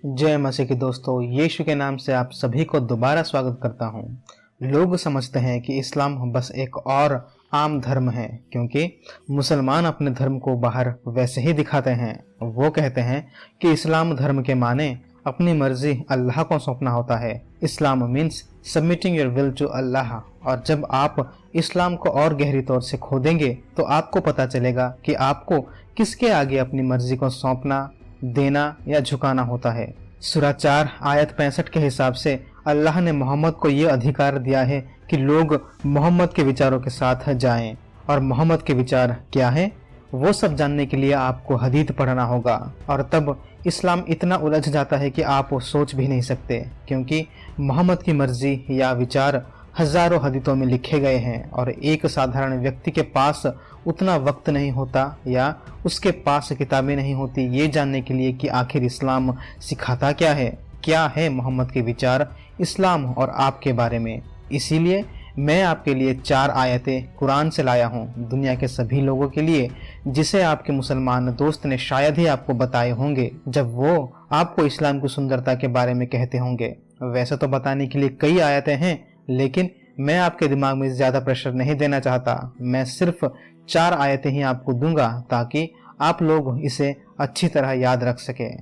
जय मसीह के दोस्तों, यीशु के नाम से आप सभी को दोबारा स्वागत करता हूं। लोग समझते हैं कि इस्लाम बस एक और आम धर्म है, क्योंकि मुसलमान अपने धर्म को बाहर वैसे ही दिखाते हैं। वो कहते हैं कि इस्लाम धर्म के माने अपनी मर्जी अल्लाह को सौंपना होता है। Islam means submitting your will to Allah. और जब आप इस्लाम को और गहरी तौर से खोदेंगे तो आपको पता चलेगा कि आपको किसके आगे अपनी मर्जी को सौंपना, देना या झुकाना होता है। सूरा 4 आयत 65 के हिसाब से अल्लाह ने मोहम्मद को ये अधिकार दिया है कि लोग मोहम्मद के विचारों के साथ जाएं। और मोहम्मद के विचार क्या हैं, वो सब जानने के लिए आपको हदीस पढ़ना होगा। और तब इस्लाम इतना उलझ जाता है कि आप सोच भी नहीं सकते, क्योंकि मोहम्मद की मर्जी या विचार हजारों हदीसों में लिखे गए हैं और एक साधारण व्यक्ति के पास उतना वक्त नहीं होता या उसके पास किताबें नहीं होती ये जानने के लिए कि आखिर इस्लाम सिखाता क्या है मोहम्मद के विचार इस्लाम और आपके बारे में। इसीलिए मैं आपके लिए 4 आयतें कुरान से लाया हूँ, दुनिया के सभी लोगों के लिए, जिसे आपके मुसलमान दोस्त ने शायद ही आपको बताए होंगे जब वो आपको इस्लाम की सुंदरता के बारे में कहते होंगे। वैसे तो बताने के लिए कई आयतें हैं, लेकिन मैं आपके दिमाग में ज़्यादा प्रेशर नहीं देना चाहता। मैं सिर्फ 4 आयतें ही आपको दूंगा ताकि आप लोग इसे अच्छी तरह याद रख सकें।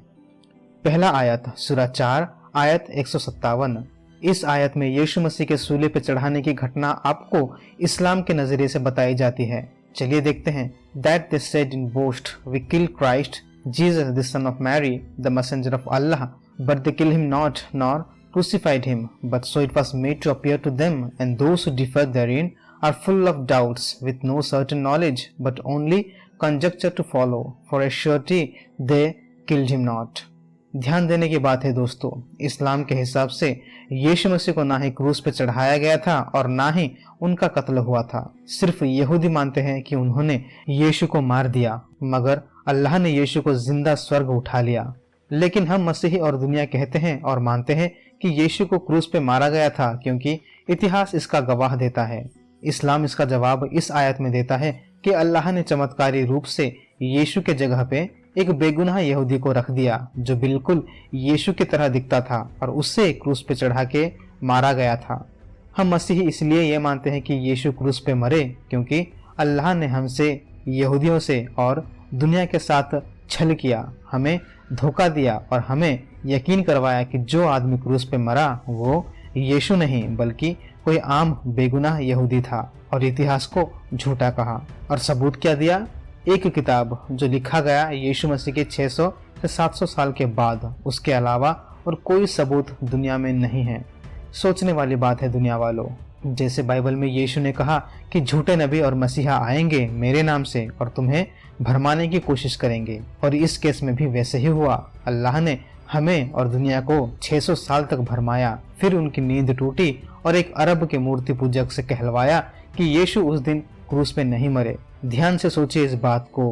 पहला आयत सूरा 4 आयत 157। इस आयत में यीशु मसीह के सूले पर चढ़ाने की घटना आपको इस्लाम के नजरिए से बताई जाती है। चलिए देखते हैं। That they said in boast we kill Christ Jesus the son of Mary the messenger of Allah but they kill him not nor crucified him, but so it was made to appear to them, and those who differ therein are full of doubts, with no certain knowledge, but only conjecture to follow, for a surety they killed him not. ध्यान देने की बात है दोस्तों, इस्लाम के हिसाब से यीशु मसीह को ना ही क्रूस पर चढ़ाया गया था और ना ही उनका कत्ल हुआ था। सिर्फ यहूदी मानते हैं कि उन्होंने यीशु को मार दिया, मगर अल्लाह ने यीशु को जिंदा स्वर्ग उठा लिया। लेकिन हम मसीही और दुनिया कहते हैं और मानते हैं कि यीशु को क्रूस पे मारा गया था, क्योंकि इतिहास इसका गवाह देता है। इस्लाम इसका जवाब इस आयत में देता है कि अल्लाह ने चमत्कारी रूप से यीशु के जगह पे एक बेगुनाह यहूदी को रख दिया जो बिल्कुल यीशु की तरह दिखता था और उससे क्रूस पे चढ़ा के मारा गया था। हम मसीही इसलिए ये मानते हैं कि यीशु क्रूस पे मरे क्योंकि अल्लाह ने हमसे, यहूदियों से और दुनिया के साथ छल किया, हमें धोखा दिया और हमें यकीन करवाया कि जो आदमी क्रूस पे मरा वो यीशु नहीं बल्कि कोई आम बेगुनाह यहूदी था, और इतिहास को झूठा कहा। और सबूत क्या दिया? एक किताब जो लिखा गया यीशु मसीह के 600 से 700 साल के बाद। उसके अलावा और कोई सबूत दुनिया में नहीं है। सोचने वाली बात है दुनिया वालों। जैसे बाइबल में यीशु ने कहा कि झूठे नबी और मसीहा आएंगे मेरे नाम से और तुम्हें भरमाने की कोशिश करेंगे, और इस केस में भी वैसे ही हुआ। अल्लाह ने हमें और दुनिया को 600 साल तक भरमाया, फिर उनकी नींद टूटी और एक अरब के मूर्ति पूजक से कहलवाया कि यीशु उस दिन क्रूस पे नहीं मरे। ध्यान से सोचिए इस बात को।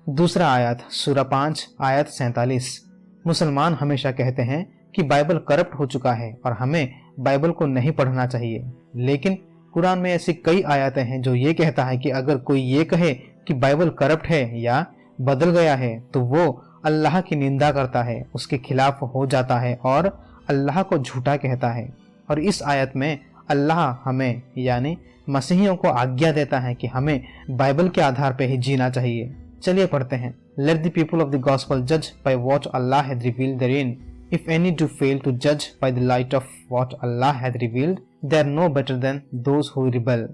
दूसरा आयत सूरा 5 आयत 47। मुसलमान हमेशा कहते हैं कि बाइबल करप्ट हो चुका है और हमें बाइबल को नहीं पढ़ना चाहिए, लेकिन कुरान में ऐसी कई आयतें हैं जो ये कहता है कि अगर कोई ये कहे कि बाइबल करप्ट है या बदल गया है तो वो अल्लाह की निंदा करता है, उसके खिलाफ हो जाता है और अल्लाह को झूठा कहता है। और इस आयत में अल्लाह हमें यानी मसीहियों को आज्ञा देता है कि हमें बाइबल के आधार पर ही जीना चाहिए। चलिए पढ़ते हैं। Let the people of the gospel जज by what Allah had revealed therein. If any do fail to judge by the light of what Allah had revealed, they are no better than those who rebel.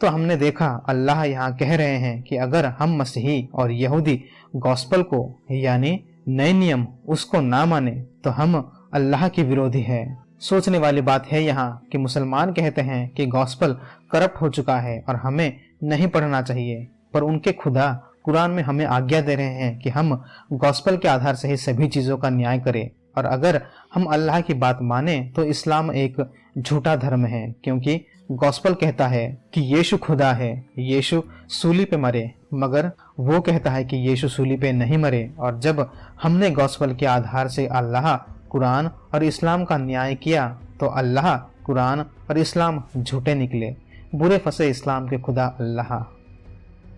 तो हमने देखा अल्लाह यहाँ कह रहे हैं कि अगर हम मसीही और यहूदी गॉस्पल को यानी नए नियम उसको ना माने तो हम अल्लाह के विरोधी हैं। सोचने वाली बात है यहाँ कि मुसलमान कहते हैं कि गॉस्पल करप्ट हो चुका है और हमें नहीं पढ़ना चाहिए, पर उनके खुदा कुरान में हमें आज्ञा दे रहे हैं कि हम गॉस्पल के आधार से ही सभी चीज़ों का न्याय करें। और अगर हम अल्लाह की बात माने तो इस्लाम एक झूठा धर्म है, क्योंकि गॉस्पल कहता है कि यीशु खुदा है, यीशु सूली पे मरे, मगर वो कहता है कि यीशु सूली पे नहीं मरे। और जब हमने गॉस्पल के आधार से अल्लाह, कुरान और इस्लाम का न्याय किया तो अल्लाह, कुरान और इस्लाम झूठे निकले। बुरे फंसे इस्लाम के खुदा अल्लाह।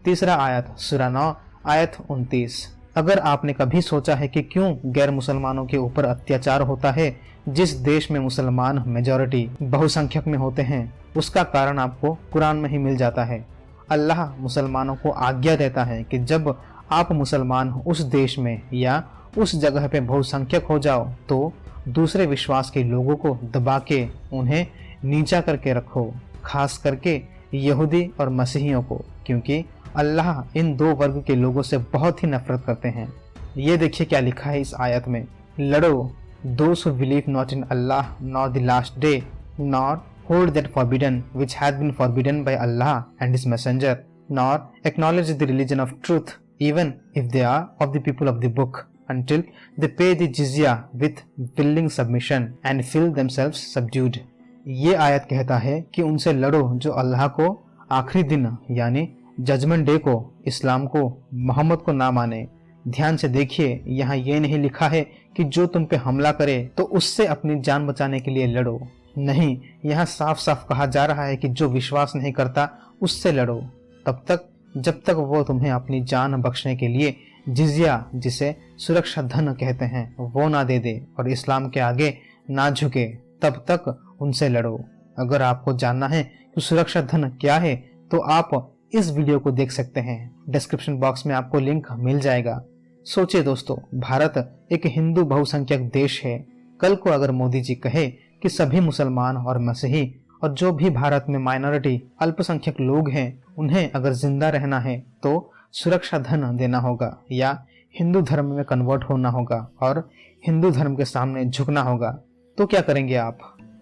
तीसरा आयत सूरा 9 आयत 29। अगर आपने कभी सोचा है कि क्यों गैर मुसलमानों के ऊपर अत्याचार होता है जिस देश में मुसलमान मेजॉरिटी बहुसंख्यक में होते हैं, उसका कारण आपको कुरान में ही मिल जाता है। अल्लाह मुसलमानों को आज्ञा देता है कि जब आप मुसलमान उस देश में या उस जगह पे बहुसंख्यक हो जाओ तो दूसरे विश्वास के लोगों को दबा के उन्हें नीचा करके रखो, खास करके यहूदी और मसीहियों को, क्योंकि अल्लाह इन दो वर्ग के लोगों से बहुत ही नफरत करते हैं। ये देखिए क्या लिखा है इस आयत में, लड़ो those who believe not in Allah nor the last day nor hold that forbidden which hath been forbidden by Allah and his messenger nor acknowledge the religion of truth even if they are of the people of the book until they pay the jizya with willing submission and feel themselves subdued। ये आयत कहता है कि उनसे लड़ो जो अल्लाह को, आखिरी दिन यानी जजमेंट डे को, इस्लाम को, मोहम्मद को ना माने। ध्यान से देखिए, यहाँ ये नहीं लिखा है कि जो तुम पे हमला करे तो उससे अपनी जान बचाने के लिए लड़ो। नहीं, यहाँ साफ साफ कहा जा रहा है कि जो विश्वास नहीं करता उससे लड़ो, तब तक जब तक वो तुम्हें अपनी जान बख्शने के लिए जिजिया, जिसे सुरक्षा धन कहते हैं, वो ना दे दे और इस्लाम के आगे ना झुके, तब तक उनसे लड़ो। अगर आपको जानना है कि सुरक्षा धन क्या है तो आप इस वीडियो को देख सकते हैं, डिस्क्रिप्शन बॉक्स में आपको लिंक मिल जाएगा। सोचिए दोस्तों, भारत एक हिंदू बहुसंख्यक देश है। कल को अगर मोदी जी कहे कि सभी मुसलमान और मसीही और जो भी भारत में माइनॉरिटी अल्पसंख्यक लोग हैं उन्हें अगर जिंदा रहना है तो सुरक्षा धन देना होगा या हिंदू धर्म में कन्वर्ट होना होगा और हिंदू धर्म के सामने झुकना होगा, तो क्या करेंगे आप?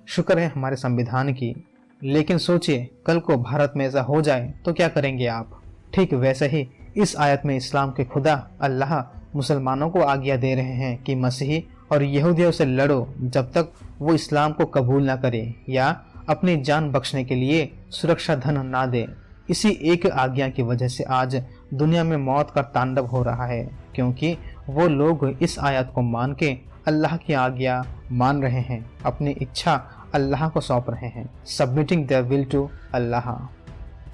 शुक्र है हमारे संविधान की। लेकिन सोचिए, कल को भारत में ऐसा हो जाए तो क्या करेंगे आप? ठीक वैसे ही इस आयत में इस्लाम के खुदा अल्लाह मुसलमानों को आज्ञा दे रहे हैं कि मसीही और यहूदियों से लड़ो जब तक वो इस्लाम को कबूल ना करे या अपनी जान बख्शने के लिए सुरक्षा धन ना दे। इसी एक आज्ञा की वजह से आज दुनिया में मौत का तांडव हो रहा है, क्योंकि वो लोग इस आयत को मान के अल्लाह की आज्ञा मान रहे हैं, अपनी इच्छा अल्लाह को सौंप रहे हैं, सबमिटिंग देयर विल टू अल्लाह।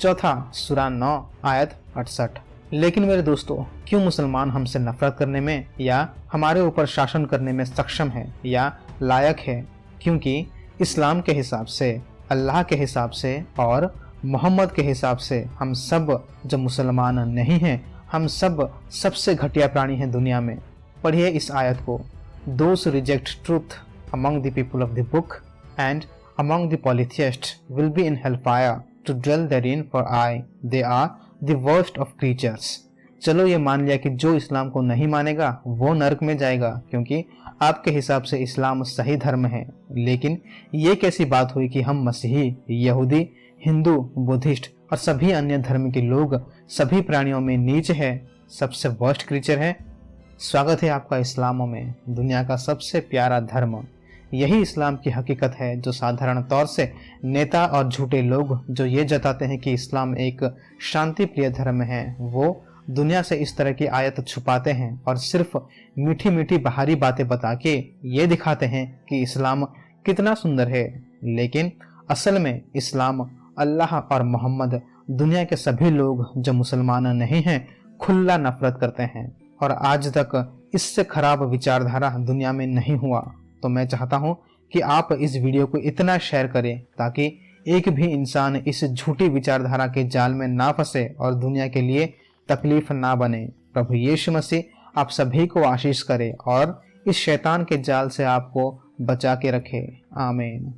चौथा सूरा 9 आयत 68। लेकिन मेरे दोस्तों, क्यों मुसलमान हमसे नफरत करने में या हमारे ऊपर शासन करने में सक्षम है या लायक है? क्योंकि इस्लाम के हिसाब से, अल्लाह के हिसाब से और मोहम्मद के हिसाब से हम सब जो मुसलमान नहीं हैं, हम सब सबसे घटिया प्राणी हैं दुनिया में। पढ़िए इस आयत को, Those who reject truth among the people of the book and among the polytheists will be in hellfire to dwell therein for aye they are the worst of creatures। चलो ये मान लिया कि जो इस्लाम को नहीं मानेगा वो नरक में जाएगा, क्योंकि आपके हिसाब से इस्लाम सही धर्म है। लेकिन ये कैसी बात हुई कि हम मसीही, यहूदी, हिंदू, बुद्धिस्ट और सभी अन्य धर्म के लोग सभी प्राणियों में नीच है, सबसे वर्स्ट क्रीचर है? स्वागत है आपका इस्लामों में, दुनिया का सबसे प्यारा धर्म। यही इस्लाम की हकीकत है जो साधारण तौर से नेता और झूठे लोग जो ये जताते हैं कि इस्लाम एक शांति प्रिय धर्म है, वो दुनिया से इस तरह की आयत छुपाते हैं और सिर्फ मीठी मीठी बाहरी बातें बता के ये दिखाते हैं कि इस्लाम कितना सुंदर है। लेकिन असल में इस्लाम, अल्लाह और मोहम्मद, दुनिया के सभी लोग जो मुसलमान नहीं हैं, खुला नफरत करते हैं और आज तक इससे खराब विचारधारा दुनिया में नहीं हुआ। तो मैं चाहता हूं कि आप इस वीडियो को इतना शेयर करें ताकि एक भी इंसान इस झूठी विचारधारा के जाल में ना फंसे और दुनिया के लिए तकलीफ ना बने। प्रभु यीशु मसीह आप सभी को आशीष करे और इस शैतान के जाल से आपको बचा के रखे। आमीन।